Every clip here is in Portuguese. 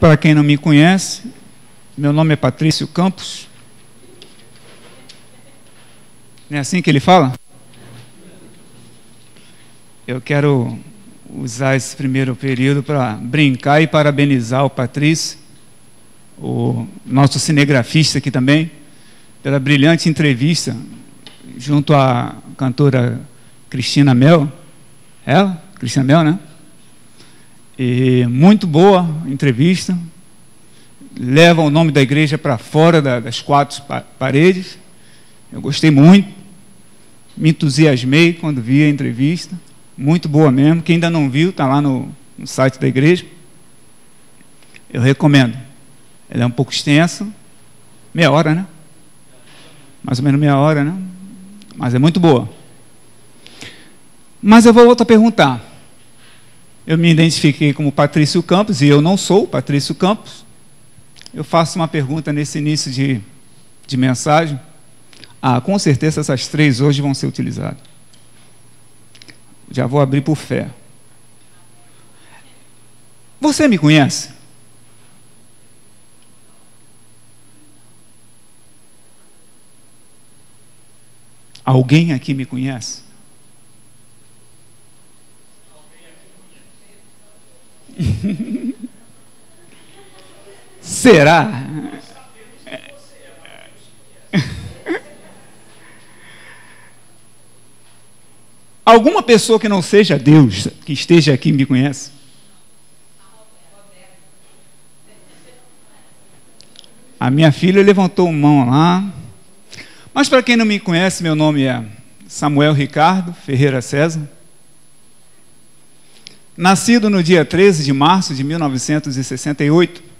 Para quem não me conhece, meu nome é Patrício Campos. Não é assim que ele fala? Eu quero usar esse primeiro período para brincar e parabenizar o Patrício, o nosso cinegrafista aqui também, pela brilhante entrevista junto à cantora Cristina Mel. Ela? Cristina Mel, né? E muito boa entrevista. Leva o nome da igreja para fora das quatro paredes. Eu gostei muito. Me entusiasmei quando vi a entrevista. Muito boa mesmo. Quem ainda não viu, está lá no site da igreja. Eu recomendo. Ela é um pouco extensa. Meia hora, né? Mais ou menos meia hora, né? Mas é muito boa. Mas eu vou voltar a perguntar. Eu me identifiquei como Patrício Campos, e eu não sou Patrício Campos. Eu faço uma pergunta nesse início de mensagem. Com certeza essas três hoje vão ser utilizadas. Já vou abrir por fé. Você me conhece? Alguém aqui me conhece? Será? Alguma pessoa que não seja Deus, que esteja aqui, me conhece? A minha filha levantou a mão lá. Mas para quem não me conhece, meu nome é Samuel Ricardo Ferreira César. Nascido no dia 13 de março de 1968,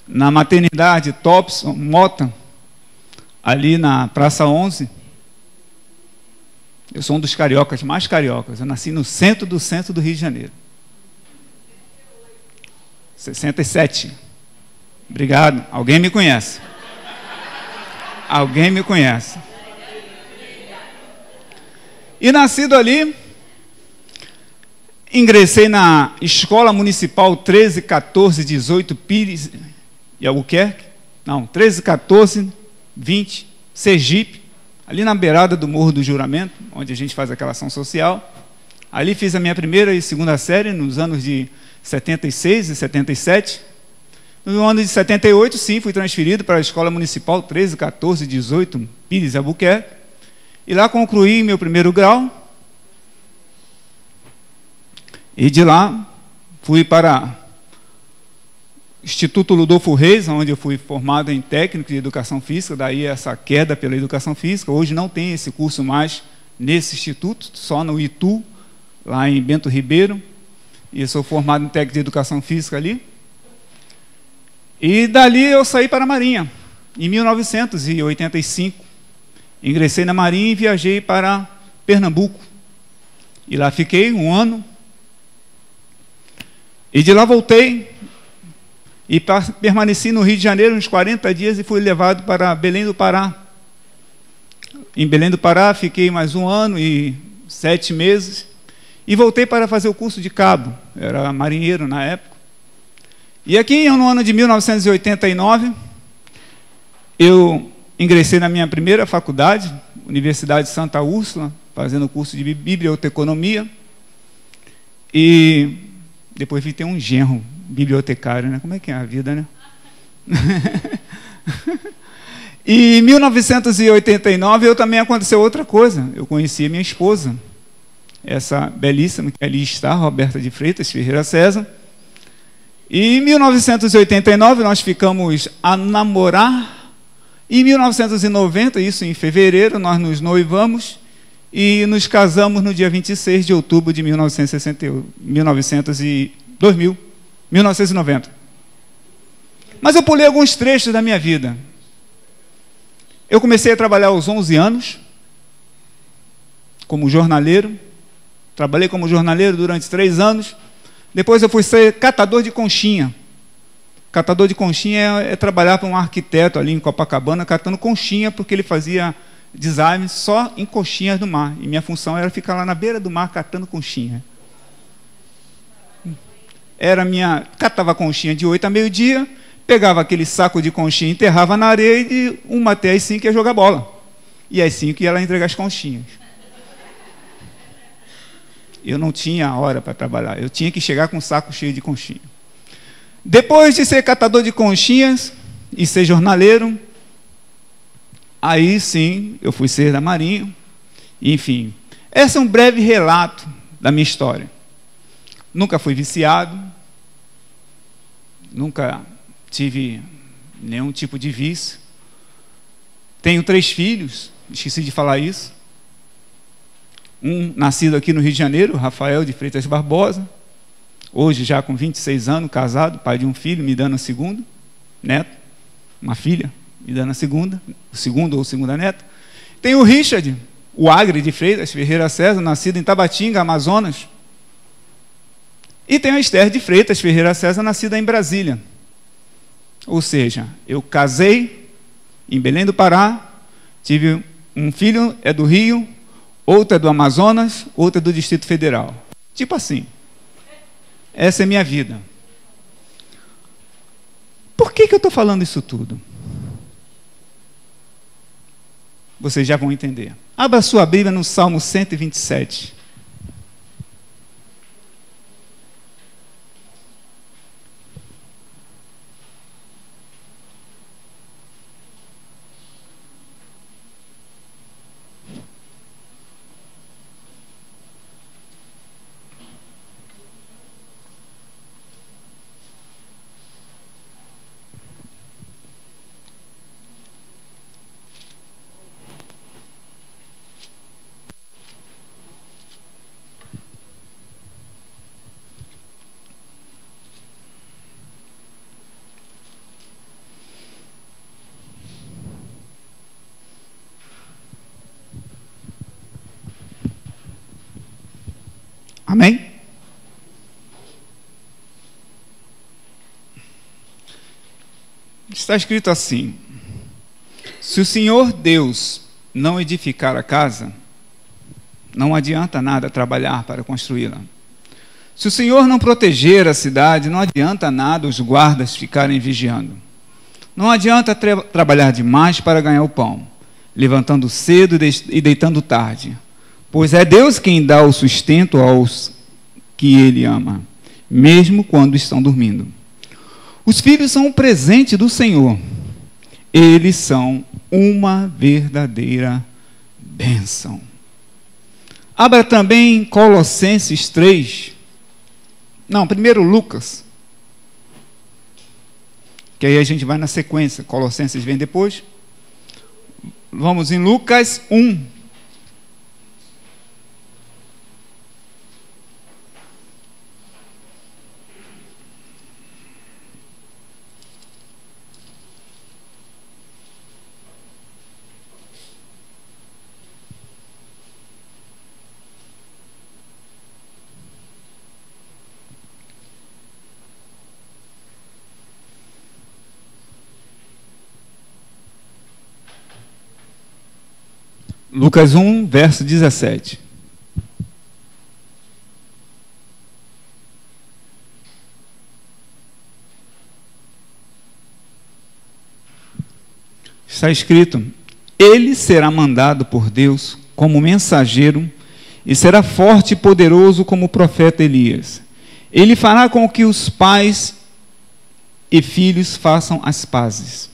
na maternidade Topson Mota, ali na Praça 11. Eu sou um dos cariocas mais cariocas. Eu nasci no centro do Rio de Janeiro. 67. Obrigado. Alguém me conhece? Alguém me conhece? E nascido ali, ingressei na Escola Municipal 13, 14, 18 Pires e Albuquerque. Não, 13, 14, 20 Sergipe, ali na beirada do Morro do Juramento, onde a gente faz aquela ação social. Ali fiz a minha primeira e segunda série nos anos de 76 e 77. No ano de 78, sim, fui transferido para a Escola Municipal 13, 14, 18 Pires e Albuquerque. E lá concluí meu primeiro grau. E de lá fui para o Instituto Ludolfo Reis, onde eu fui formado em técnico de educação física, daí essa queda pela educação física. Hoje não tem esse curso mais nesse instituto, só no Itu, lá em Bento Ribeiro. E eu sou formado em técnico de educação física ali. E dali eu saí para a Marinha, em 1985. Ingressei na Marinha e viajei para Pernambuco. E lá fiquei um ano. E de lá voltei e permaneci no Rio de Janeiro uns 40 dias e fui levado para Belém do Pará. Em Belém do Pará fiquei mais um ano e 7 meses e voltei para fazer o curso de cabo. Era marinheiro na época. E aqui no ano de 1989 eu ingressei na minha primeira faculdade, Universidade Santa Úrsula, fazendo o curso de biblioteconomia. E depois vi ter um genro bibliotecário, né? Como é que é a vida, né? E em 1989 eu também aconteceu outra coisa. Eu conheci a minha esposa, essa belíssima, que ali está, Roberta de Freitas Ferreira César. E em 1989 nós ficamos a namorar. E em 1990, isso em fevereiro, nós nos noivamos e nos casamos no dia 26 de outubro de 1990. Mas eu pulei alguns trechos da minha vida. Eu comecei a trabalhar aos 11 anos, como jornaleiro. Trabalhei como jornaleiro durante 3 anos. Depois eu fui ser catador de conchinha. Catador de conchinha é trabalhar para um arquiteto ali em Copacabana, catando conchinha, porque ele fazia design só em conchinhas do mar. E minha função era ficar lá na beira do mar catando conchinha. Catava conchinha de 8 a meio-dia, pegava aquele saco de conchinha, enterrava na areia e de 1 até as 5 ia jogar bola. E às 5 ia lá entregar as conchinhas. Eu não tinha hora para trabalhar, eu tinha que chegar com um saco cheio de conchinha. Depois de ser catador de conchinhas e ser jornaleiro, aí sim eu fui ser da Marinha. Enfim, esse é um breve relato da minha história. Nunca fui viciado, nunca tive nenhum tipo de vício. Tenho 3 filhos, esqueci de falar isso. Um nascido aqui no Rio de Janeiro, Rafael de Freitas Barbosa, hoje já com 26 anos, casado, pai de um filho, me dando a segunda, neto, uma filha, me dando a segunda, o segundo ou segunda neta. Tem o Richard, o Agre de Freitas Ferreira César, nascido em Tabatinga, Amazonas. E tem a Esther de Freitas Ferreira César, nascida em Brasília. Ou seja, eu casei em Belém do Pará, tive um filho, é do Rio, outro é do Amazonas, outro é do Distrito Federal. Tipo assim. Essa é a minha vida. Por que eu estou falando isso tudo? Vocês já vão entender. Abra sua Bíblia no Salmo 127. Amém? Está escrito assim: se o Senhor Deus não edificar a casa, não adianta nada trabalhar para construí-la. Se o Senhor não proteger a cidade, não adianta nada os guardas ficarem vigiando. Não adianta trabalhar demais para ganhar o pão, levantando cedo e deitando tarde, pois é Deus quem dá o sustento aos que Ele ama, mesmo quando estão dormindo. Os filhos são um presente do Senhor. Eles são uma verdadeira bênção. Abra também Colossenses 3. Não, primeiro Lucas. Que aí a gente vai na sequência. Colossenses vem depois. Vamos em Lucas 1. Lucas 1, verso 17. Está escrito: ele será mandado por Deus como mensageiro e será forte e poderoso como o profeta Elias. Ele fará com que os pais e filhos façam as pazes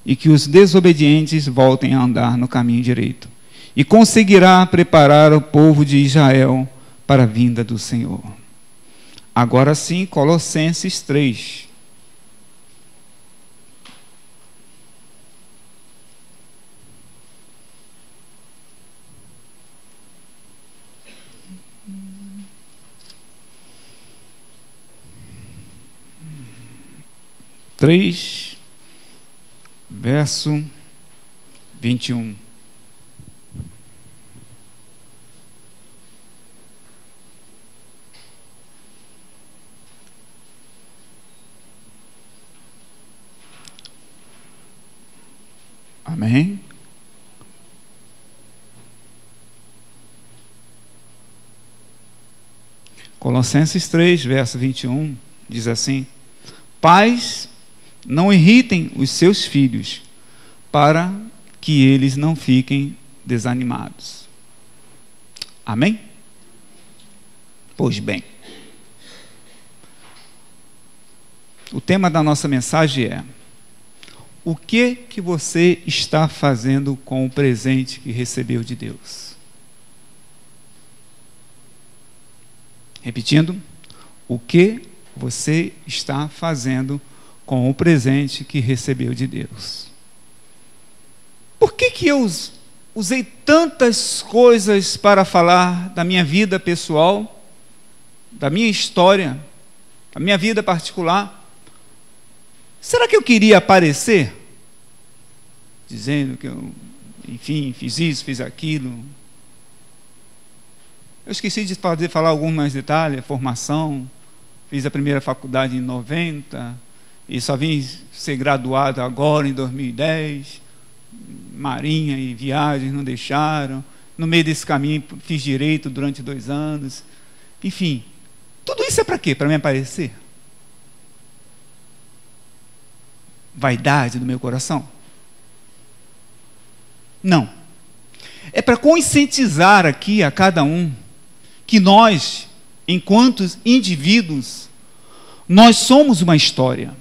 e que os desobedientes voltem a andar no caminho direito. E conseguirá preparar o povo de Israel para a vinda do Senhor. Agora sim, Colossenses 3. Verso 21. Amém? Colossenses 3, verso 21, diz assim: pais, não irritem os seus filhos, para que eles não fiquem desanimados. Amém? Pois bem, o tema da nossa mensagem é: o que você está fazendo com o presente que recebeu de Deus? Repetindo, o que você está fazendo com o presente que recebeu de Deus? Por que eu usei tantas coisas para falar da minha vida pessoal, da minha história, da minha vida particular? Será que eu queria aparecer? Dizendo que eu, enfim, fiz isso, fiz aquilo. Eu esqueci de falar alguns mais detalhes: formação, fiz a primeira faculdade em 90, e só vim ser graduado agora em 2010, marinha e viagens não deixaram, no meio desse caminho fiz direito durante 2 anos, enfim, tudo isso é para quê? Para me aparecer? Vaidade do meu coração? Não. É para conscientizar aqui a cada um que nós, enquanto indivíduos, nós somos uma história.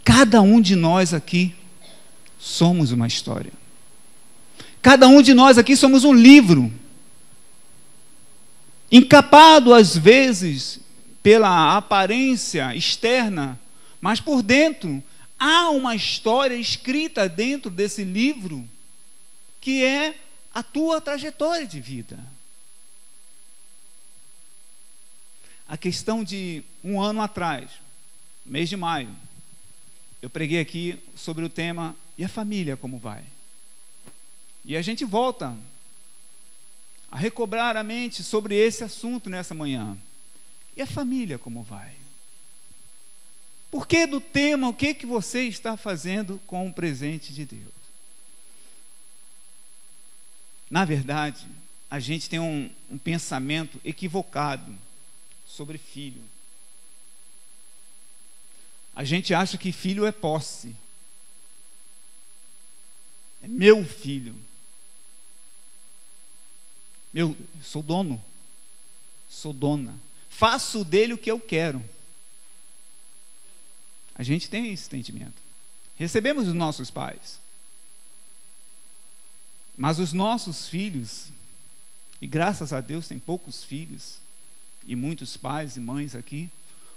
Cada um de nós aqui somos uma história. Cada um de nós aqui somos um livro, encapado às vezes pela aparência externa, mas por dentro há uma história escrita dentro desse livro, que é a tua trajetória de vida. A questão de 1 ano atrás, mês de maio, eu preguei aqui sobre o tema: e a família como vai? E a gente volta a recobrar a mente sobre esse assunto nessa manhã. E a família como vai? Por que do tema? O que você está fazendo com o presente de Deus? Na verdade, a gente tem um pensamento equivocado sobre filho. A gente acha que filho é posse. É meu filho. Eu sou dono. Sou dona. Faço dele o que eu quero. A gente tem esse sentimento. Recebemos dos nossos pais. Mas os nossos filhos, e graças a Deus tem poucos filhos, e muitos pais e mães aqui,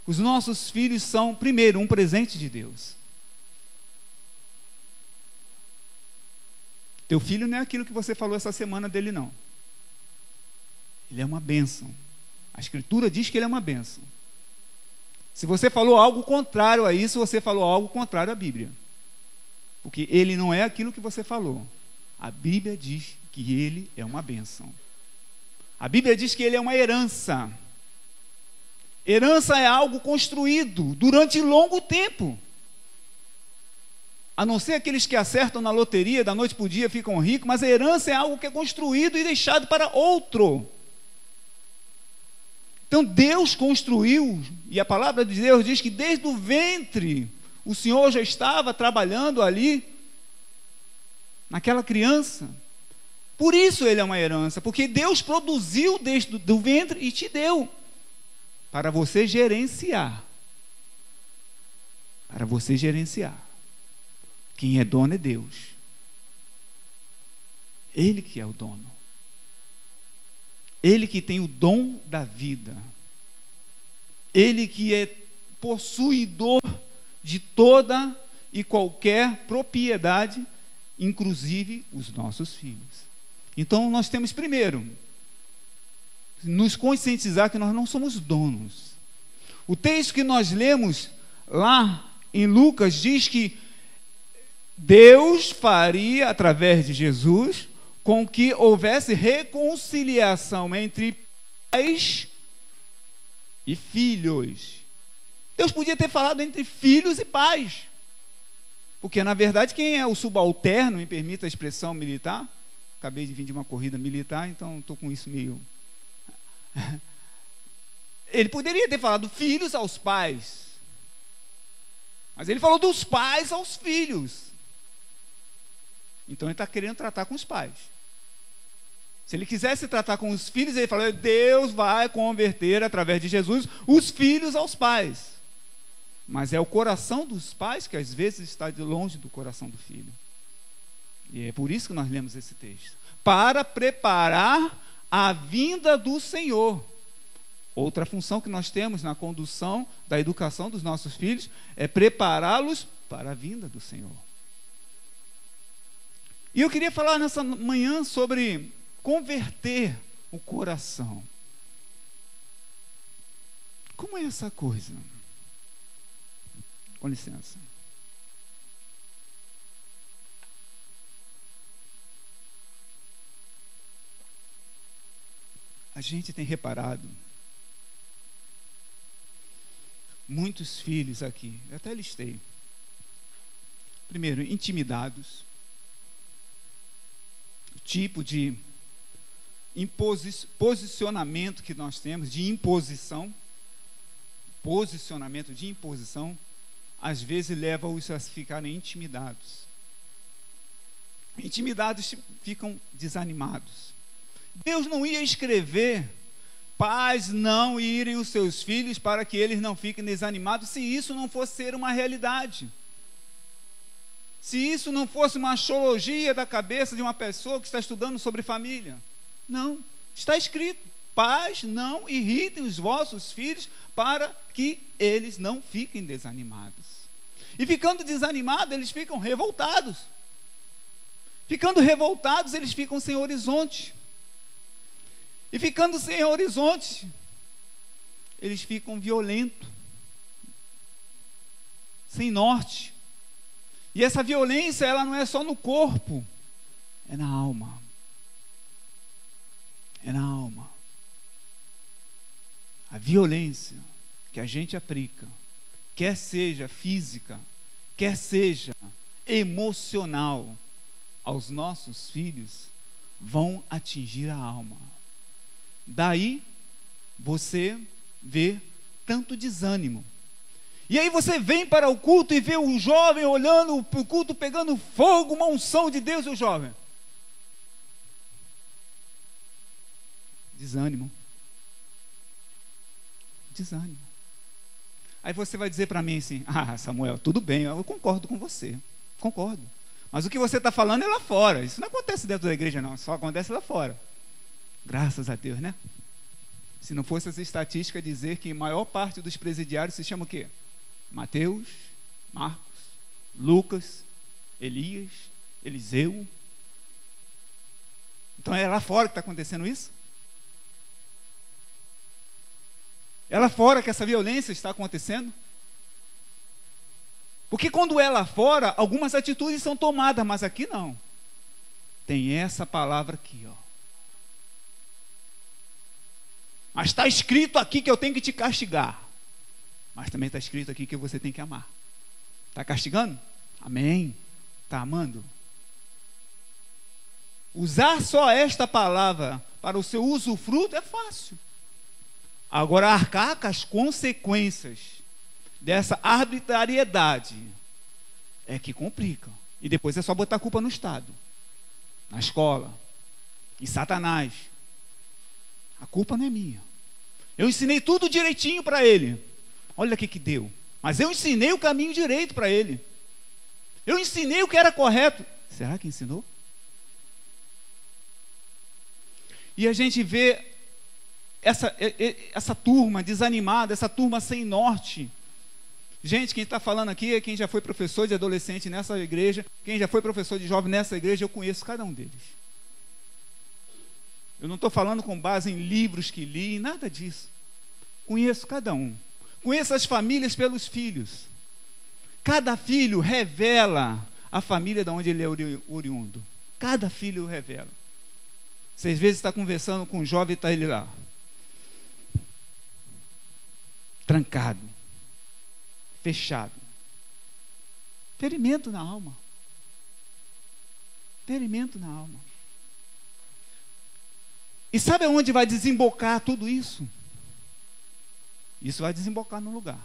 os nossos filhos são, primeiro, um presente de Deus. Teu filho não é aquilo que você falou essa semana dele, não. Ele é uma bênção. A Escritura diz que ele é uma bênção. Se você falou algo contrário a isso, você falou algo contrário à Bíblia. Porque ele não é aquilo que você falou. A Bíblia diz que ele é uma bênção. A Bíblia diz que ele é uma herança. Herança é algo construído durante longo tempo. A não ser aqueles que acertam na loteria, da noite para o dia ficam ricos, mas a herança é algo que é construído e deixado para outro. Então Deus construiu, e a palavra de Deus diz que desde o ventre o Senhor já estava trabalhando ali, naquela criança. Por isso ele é uma herança, porque Deus produziu desde o ventre e te deu, para você gerenciar. Para você gerenciar. Quem é dono é Deus. Ele que é o dono. Ele que tem o dom da vida. Ele que é possuidor de toda e qualquer propriedade, inclusive os nossos filhos. Então nós temos primeiro nos conscientizar que nós não somos donos. O texto que nós lemos lá em Lucas diz que Deus faria, através de Jesus, com que houvesse reconciliação entre pais e filhos. Deus podia ter falado entre filhos e pais, porque na verdade quem é o subalterno, me permita a expressão militar, acabei de vir de uma corrida militar, então estou com isso meio Ele poderia ter falado filhos aos pais, mas ele falou dos pais aos filhos. Então ele está querendo tratar com os pais. Se ele quisesse tratar com os filhos, ele falou: Deus vai converter através de Jesus os filhos aos pais. Mas é o coração dos pais que às vezes está de longe do coração do filho. E é por isso que nós lemos esse texto. Para preparar a vinda do Senhor. Outra função que nós temos na condução da educação dos nossos filhos é prepará-los para a vinda do Senhor. E eu queria falar nessa manhã sobre converter o coração. Como é essa coisa? Com licença. A gente tem reparado muitos filhos aqui, eu até listei. Primeiro, intimidados. O tipo de posicionamento que nós temos, de imposição. Posicionamento de imposição, às vezes leva-os a ficarem intimidados. Intimidados ficam desanimados. Deus não ia escrever pais não irem os seus filhos para que eles não fiquem desanimados, se isso não fosse ser uma realidade. Se isso não fosse uma axiologia da cabeça de uma pessoa que está estudando sobre família. Não, está escrito: pais, não irritem os vossos filhos para que eles não fiquem desanimados. E ficando desanimados, eles ficam revoltados. Ficando revoltados, eles ficam sem horizonte. E ficando sem horizonte, eles ficam violentos, sem norte. E essa violência, ela não é só no corpo, é na alma. É na alma. A violência que a gente aplica, quer seja física, quer seja emocional, aos nossos filhos, vão atingir a alma. Daí você vê tanto desânimo. E aí você vem para o culto e vê o jovem olhando para o culto, pegando fogo, uma unção de Deus, o jovem. Desânimo. Desânimo. Aí você vai dizer para mim assim: ah, Samuel, tudo bem, eu concordo com você. Concordo. Mas o que você está falando é lá fora. Isso não acontece dentro da igreja, não. Só acontece lá fora. Graças a Deus, né? Se não fosse essa estatística dizer que a maior parte dos presidiários se chama o quê? Mateus, Marcos, Lucas, Elias, Eliseu. Então é lá fora que está acontecendo isso? É lá fora que essa violência está acontecendo? Porque quando é lá fora, algumas atitudes são tomadas, mas aqui não. Tem essa palavra aqui, ó. Mas está escrito aqui que eu tenho que te castigar. Mas também está escrito aqui que você tem que amar. Está castigando? Amém. Está amando? Usar só esta palavra para o seu usufruto é fácil. Agora, arcar com as consequências dessa arbitrariedade é que complica. E depois é só botar a culpa no Estado, na escola, em Satanás. A culpa não é minha. Eu ensinei tudo direitinho para ele. Olha o que deu. Mas eu ensinei o caminho direito para ele. Eu ensinei o que era correto. Será que ensinou? E a gente vê essa turma desanimada, essa turma sem norte. Gente, quem está falando aqui é quem já foi professor de adolescente nessa igreja, quem já foi professor de jovem nessa igreja, eu conheço cada um deles. Eu não estou falando com base em livros que li, nada disso. Conheço cada um. Conheço as famílias pelos filhos. Cada filho revela a família de onde ele é oriundo. Cada filho revela. Você às vezes está conversando com um jovem e está ele lá, trancado, fechado. Ferimento na alma. Ferimento na alma. E sabe aonde vai desembocar tudo isso? Isso vai desembocar no lugar.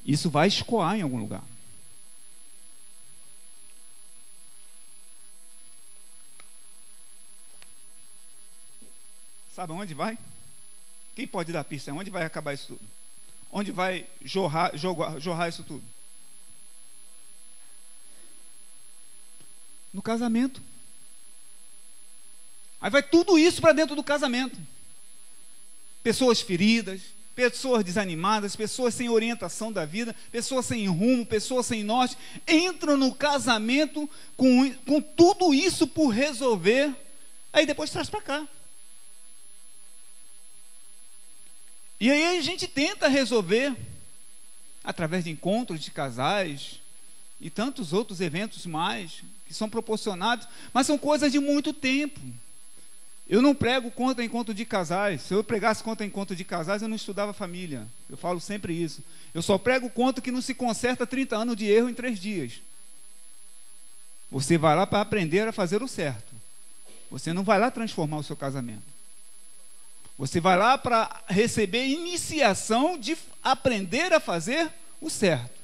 Isso vai escoar em algum lugar. Sabe onde vai? Quem pode dar pista? Onde vai acabar isso tudo? Onde vai jorrar isso tudo? No casamento. Aí vai tudo isso para dentro do casamento. Pessoas feridas, pessoas desanimadas, pessoas sem orientação da vida, pessoas sem rumo, pessoas sem norte, entram no casamento com tudo isso por resolver, aí depois traz para cá. E aí a gente tenta resolver através de encontros de casais e tantos outros eventos mais que são proporcionados, mas são coisas de muito tempo. Eu não prego contra encontro de casais. Se eu pregasse contra encontro de casais, eu não estudava família. Eu falo sempre isso. Eu só prego contra que não se conserta 30 anos de erro em 3 dias. Você vai lá para aprender a fazer o certo. Você não vai lá transformar o seu casamento. Você vai lá para receber iniciação de aprender a fazer o certo.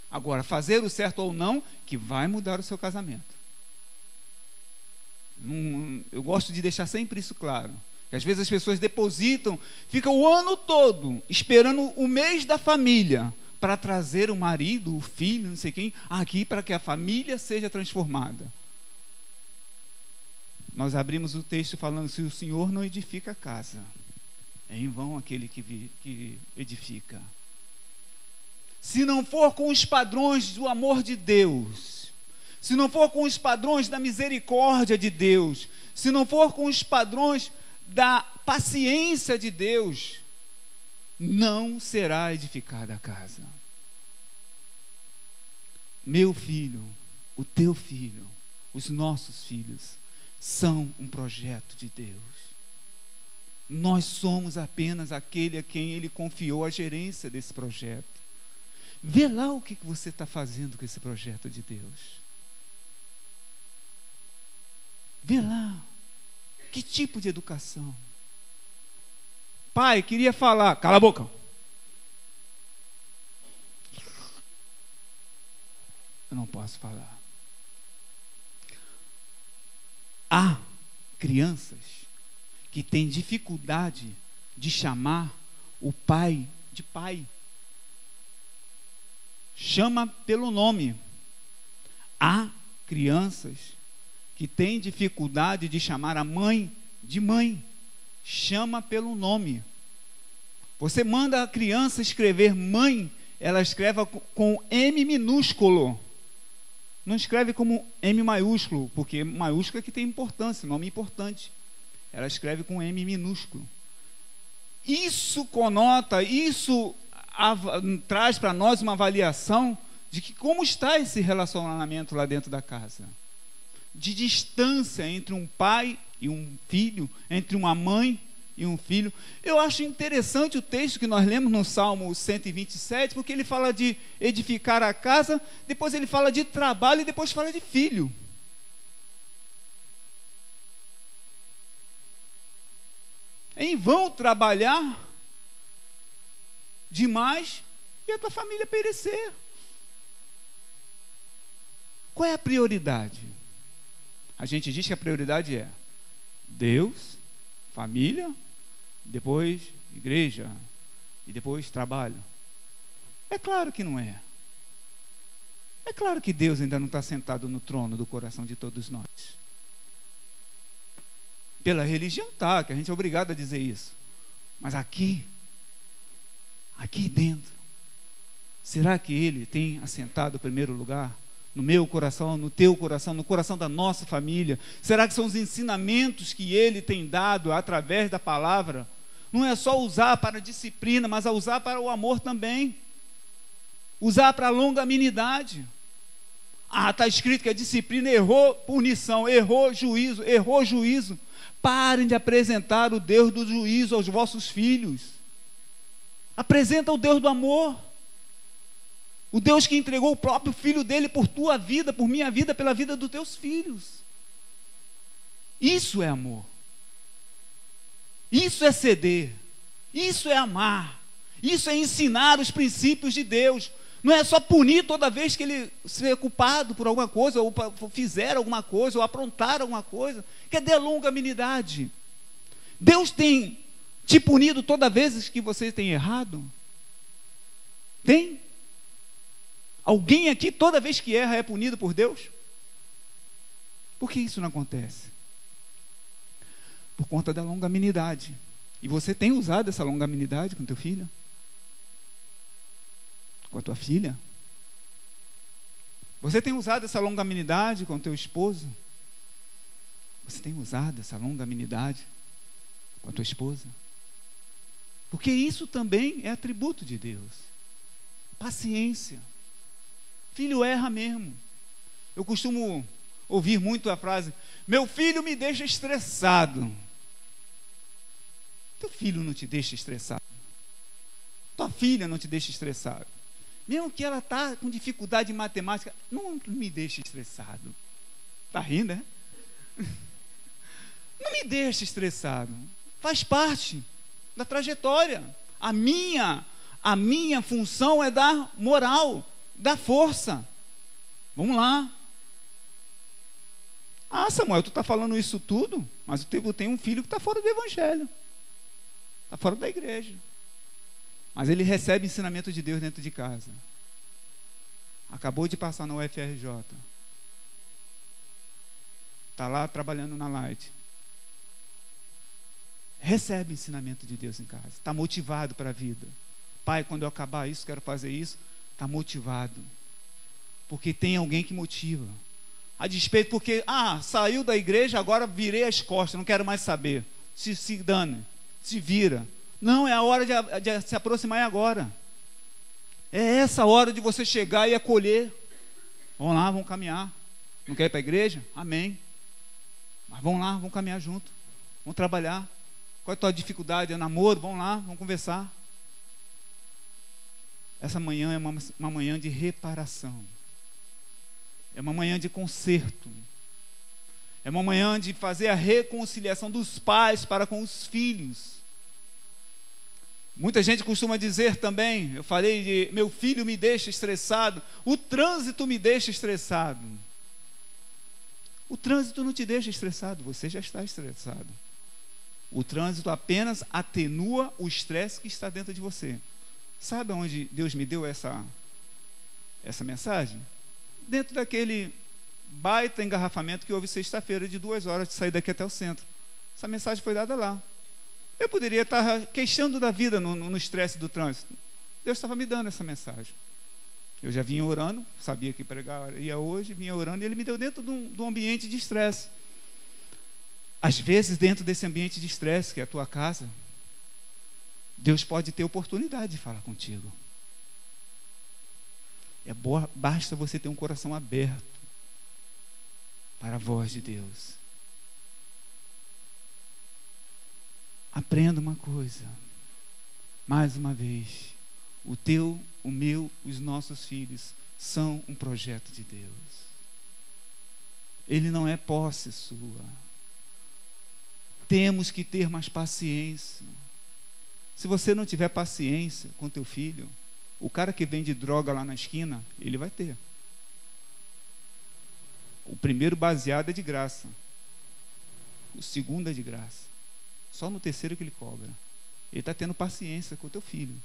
Agora, fazer o certo ou não, que vai mudar o seu casamento. Eu gosto de deixar sempre isso claro. Que às vezes as pessoas depositam, ficam o ano todo esperando o mês da família para trazer o marido, o filho, não sei quem, aqui para que a família seja transformada. Nós abrimos o texto falando: se o Senhor não edifica a casa, é em vão aquele que edifica. Se não for com os padrões do amor de Deus, se não for com os padrões da misericórdia de Deus, se não for com os padrões da paciência de Deus, não será edificada a casa. Meu filho, o teu filho, os nossos filhos são um projeto de Deus. Nós somos apenas aquele a quem Ele confiou a gerência desse projeto. Vê lá o que você está fazendo com esse projeto de Deus. Vê lá. Que tipo de educação? Pai, queria falar. Cala a boca. Eu não posso falar. Há crianças que têm dificuldade de chamar o pai de pai. Chama pelo nome. Há crianças que têm dificuldade de chamar a mãe de mãe. Chama pelo nome. Você manda a criança escrever mãe, ela escreve com M minúsculo. Não escreve como M maiúsculo, porque maiúsculo é que tem importância, nome importante. Ela escreve com M minúsculo. Isso conota, isso traz para nós uma avaliação de que como está esse relacionamento lá dentro da casa. De distância entre um pai e um filho, entre uma mãe e um filho. Eu acho interessante o texto que nós lemos no Salmo 127, porque ele fala de edificar a casa, depois ele fala de trabalho e depois fala de filho. É em vão trabalhar demais e a tua família perecer. Qual é a prioridade? A gente diz que a prioridade é Deus, família, depois igreja e depois trabalho. É claro que não é. É claro que Deus ainda não está sentado no trono do coração de todos nós. Pela religião tá, que a gente é obrigado a dizer isso. Mas aqui dentro, será que Ele tem assentado o primeiro lugar? No meu coração, no teu coração, no coração da nossa família? Será que são os ensinamentos que Ele tem dado através da palavra? Não é só usar para a disciplina, mas a usar para o amor também. Usar para a longanimidade. Está escrito que a disciplina errou punição, errou juízo. Parem de apresentar o Deus do juízo aos vossos filhos. Apresenta o Deus do amor. O Deus que entregou o próprio Filho dele por tua vida, por minha vida, pela vida dos teus filhos. Isso é amor. Isso é ceder, isso é amar, isso é ensinar os princípios de Deus. Não é só punir toda vez que ele seja culpado por alguma coisa, ou fizer alguma coisa, ou aprontar alguma coisa. Cadê a longanimidade? Deus tem te punido toda vez que você tem errado? Tem? Alguém aqui, toda vez que erra, é punido por Deus? Por que isso não acontece? Por conta da longanimidade. E você tem usado essa longanimidade com teu filho? Com a tua filha? Você tem usado essa longanimidade com teu esposo? Você tem usado essa longanimidade com a tua esposa? Porque isso também é atributo de Deus. Paciência. Filho erra mesmo. Eu costumo ouvir muito a frase: meu filho me deixa estressado. Teu filho não te deixa estressado. Tua filha não te deixa estressado. Mesmo que ela está com dificuldade em matemática, não me deixa estressado. Está rindo, é? Não me deixa estressado. Faz parte da trajetória. A minha função é dar moral, dar força. Vamos lá. Ah, Samuel, tu está falando isso tudo, mas eu tenho um filho que está fora do evangelho. Está fora da igreja. Mas ele recebe ensinamento de Deus dentro de casa. Acabou de passar na UFRJ. Está lá trabalhando na Light. Recebe ensinamento de Deus em casa. Está motivado para a vida. Pai, quando eu acabar isso, quero fazer isso. Está motivado. Porque tem alguém que motiva. A despeito, porque, saiu da igreja, agora virei as costas, não quero mais saber. Se dane, se vira. Não, é a hora de se aproximar, é agora. É essa hora de você chegar e acolher. Vamos lá, vamos caminhar. Não quer ir para a igreja? Amém. Mas vamos lá, vamos caminhar junto. Vamos trabalhar. Qual é a tua dificuldade? É namoro? Vamos lá, vamos conversar. Essa manhã é uma manhã de reparação. É uma manhã de conserto. É uma manhã de fazer a reconciliação dos pais para com os filhos. Muita gente costuma dizer também, eu falei de meu filho me deixa estressado, o trânsito me deixa estressado. O trânsito não te deixa estressado, você já está estressado. O trânsito apenas atenua o estresse que está dentro de você. Sabe onde Deus me deu essa mensagem? Dentro daquele baita engarrafamento que houve sexta-feira de 2 horas de sair daqui até o centro. Essa mensagem foi dada lá. Eu poderia estar queixando da vida no estresse do trânsito. Deus estava me dando essa mensagem. Eu já vinha orando, sabia que pregar ia hoje, vinha orando, e Ele me deu dentro de um ambiente de estresse. Às vezes, dentro desse ambiente de estresse, que é a tua casa, Deus pode ter oportunidade de falar contigo. Basta você ter um coração aberto para a voz de Deus. Aprenda uma coisa, mais uma vez: o teu, o meu, os nossos filhos são um projeto de Deus. Ele não é posse sua. Temos que ter mais paciência. Se você não tiver paciência com teu filho, o cara que vende droga lá na esquina, ele vai ter. O primeiro baseado é de graça. O segundo é de graça. Só no terceiro que ele cobra. Ele está tendo paciência com o teu filho.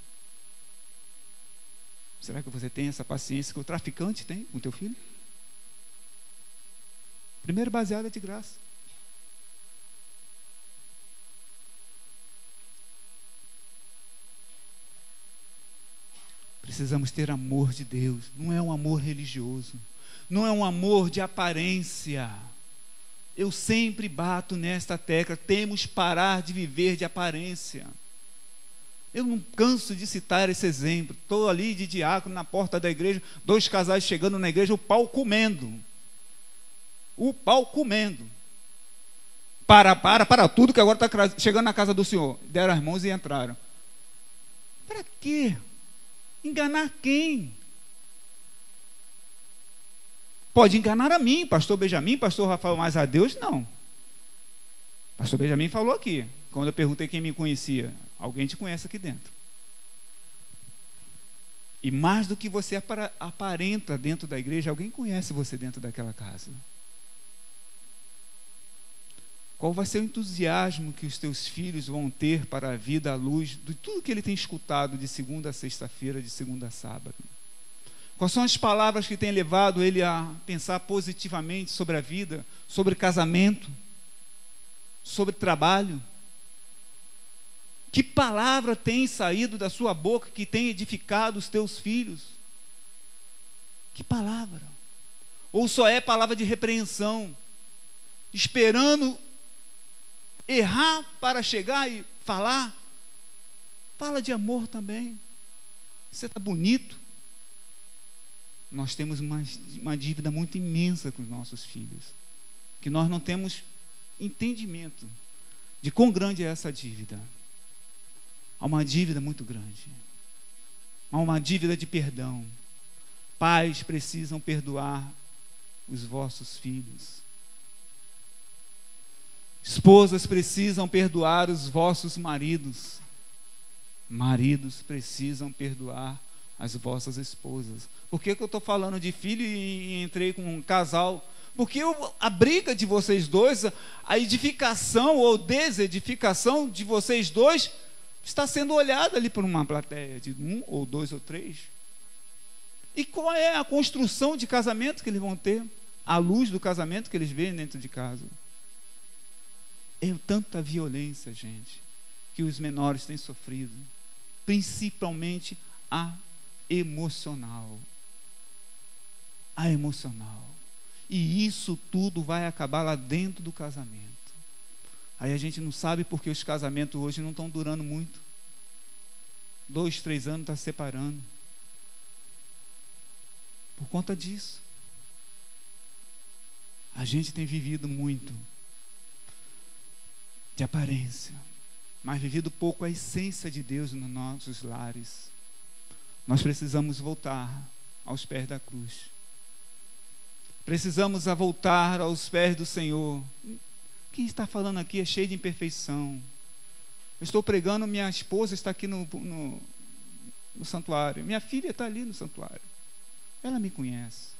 Será que você tem essa paciência que o traficante tem com o teu filho? Primeiro baseado é de graça. Precisamos ter amor de Deus. Não é um amor religioso. Não é um amor de aparência. Eu sempre bato nesta tecla: temos que parar de viver de aparência. Eu não canso de citar esse exemplo. Estou ali de diácono na porta da igreja, 2 casais chegando na igreja, o pau comendo. O pau comendo. Para tudo que agora está chegando na casa do Senhor. Deram as mãos e entraram. Para quê? Enganar quem? Pode enganar a mim, pastor Benjamin, pastor Rafael, mas a Deus não. Pastor Benjamin falou aqui: Quando eu perguntei quem me conhecia, alguém te conhece aqui dentro. E mais do que você aparenta dentro da igreja, alguém conhece você dentro daquela casa. Qual vai ser o entusiasmo que os teus filhos vão ter para a vida à luz de tudo que ele tem escutado de segunda a sexta-feira, de segunda a sábado? Quais são as palavras que têm levado ele a pensar positivamente sobre a vida, sobre casamento, sobre trabalho? Que palavra tem saído da sua boca que tem edificado os teus filhos? Que palavra? Ou só é palavra de repreensão, esperando errar para chegar e falar? Fala de amor também. Você está bonito. Nós temos uma dívida muito imensa com os nossos filhos, que nós não temos entendimento de quão grande é essa dívida. Há uma dívida muito grande. Há uma dívida de perdão. Pais precisam perdoar os vossos filhos. Esposas precisam perdoar os vossos maridos. Maridos precisam perdoar as vossas esposas. Por que eu estou falando de filho e entrei com um casal? Porque a briga de vocês dois, a edificação ou desedificação de vocês dois, está sendo olhada ali por uma plateia de 1 ou 2 ou 3. E qual é a construção de casamento que eles vão ter? À luz do casamento que eles veem dentro de casa. É tanta violência, gente, que os menores têm sofrido. Principalmente a emocional. A emocional. E isso tudo vai acabar lá dentro do casamento. Aí a gente não sabe porque os casamentos hoje não estão durando muito. 2, 3 anos está separando. Por conta disso. A gente tem vivido muito de aparência, mas vivido pouco a essência de Deus nos nossos lares. Nós precisamos voltar aos pés da cruz. Precisamos voltar aos pés do Senhor. Quem está falando aqui é cheio de imperfeição. Eu estou pregando, minha esposa está aqui no santuário. Minha filha está ali no santuário. Ela me conhece.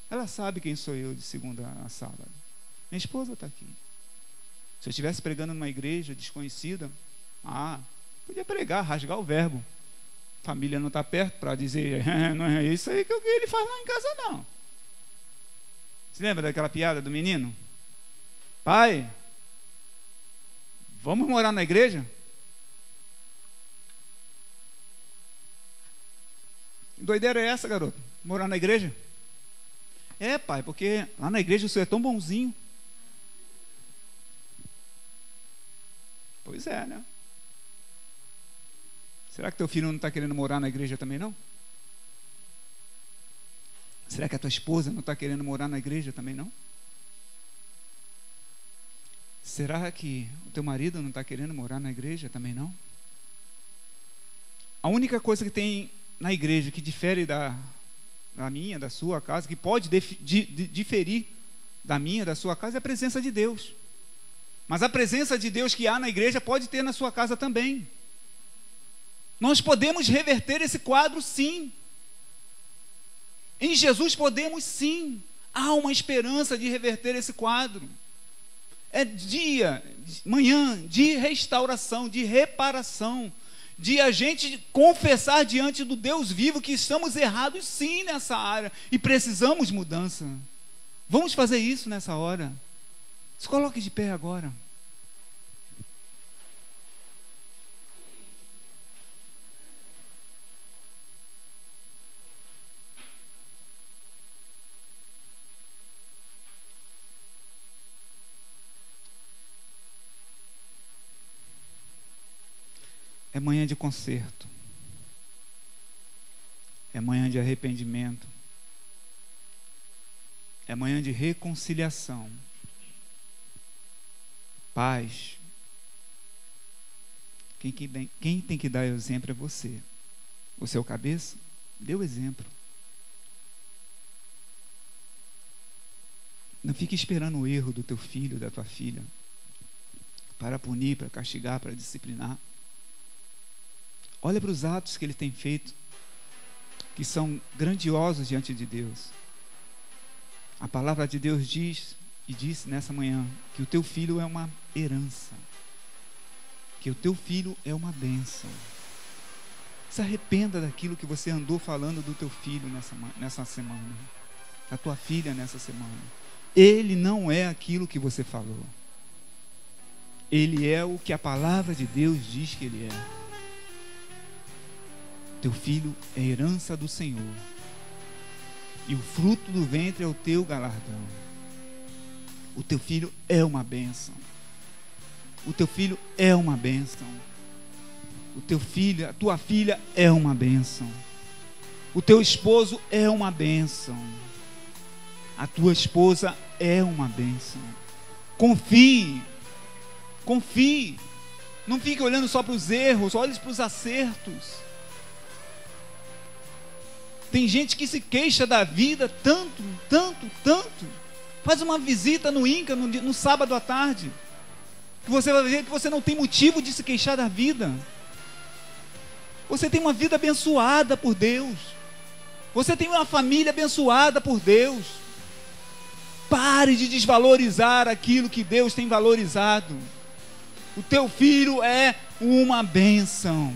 Ela sabe quem sou eu de segunda a sábado. Minha esposa está aqui. Se eu estivesse pregando numa igreja desconhecida, podia pregar, rasgar o verbo. Família não está perto para dizer, não é isso aí que ele faz lá em casa, não. Você lembra daquela piada do menino? Pai, vamos morar na igreja? Que doideira é essa, garoto? Morar na igreja? É, pai, porque lá na igreja o senhor é tão bonzinho. Pois é, né? Será que teu filho não está querendo morar na igreja também, não? Será que a tua esposa não está querendo morar na igreja também, não? Será que o teu marido não está querendo morar na igreja também, não? A única coisa que tem na igreja que difere da minha, da sua casa, que pode diferir da minha, da sua casa, é a presença de Deus. Mas a presença de Deus que há na igreja pode ter na sua casa também. Nós podemos reverter esse quadro, sim. Em Jesus podemos, sim. Há uma esperança de reverter esse quadro. É manhã de restauração, de reparação, de a gente confessar diante do Deus vivo que estamos errados, sim, nessa área e precisamos mudança. Vamos fazer isso nessa hora. Se coloque de pé agora. É manhã de conserto. É manhã de arrependimento. É manhã de reconciliação. Paz. Quem tem que dar o exemplo é você. Você é o cabeça? Dê o exemplo. Não fique esperando o erro do teu filho, da tua filha. para punir, para castigar, para disciplinar. Olha para os atos que ele tem feito, que são grandiosos diante de Deus. A palavra de Deus diz, e disse nessa manhã, que o teu filho é uma herança, que o teu filho é uma bênção. Se arrependa daquilo que você andou falando do teu filho nessa semana, da tua filha nessa semana. Ele não é aquilo que você falou. Ele é o que a palavra de Deus diz que ele é. Teu filho é herança do Senhor, e o fruto do ventre é o teu galardão. O teu filho é uma bênção. O teu filho é uma bênção. O teu filho, a tua filha é uma bênção. O teu esposo é uma bênção. A tua esposa é uma bênção. Confie. Confie. Não fique olhando só para os erros, olhe para os acertos. Tem gente que se queixa da vida tanto. Faz uma visita no INCA no sábado à tarde, que você vai ver que você não tem motivo de se queixar da vida. Você tem uma vida abençoada por Deus. Você tem uma família abençoada por Deus. Pare de desvalorizar aquilo que Deus tem valorizado. O teu filho é uma bênção.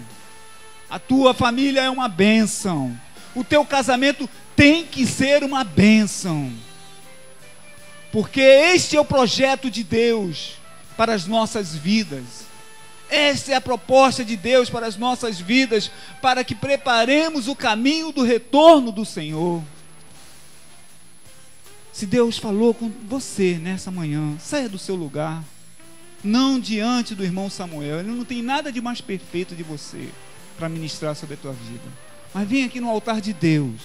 A tua família é uma bênção. O teu casamento tem que ser uma bênção. Porque este é o projeto de Deus para as nossas vidas. Esta é a proposta de Deus para as nossas vidas, para que preparemos o caminho do retorno do Senhor. Se Deus falou com você nessa manhã, saia do seu lugar. Não diante do irmão Samuel. Ele não tem nada de mais perfeito de você para ministrar sobre a tua vida. Mas vem aqui no altar de Deus.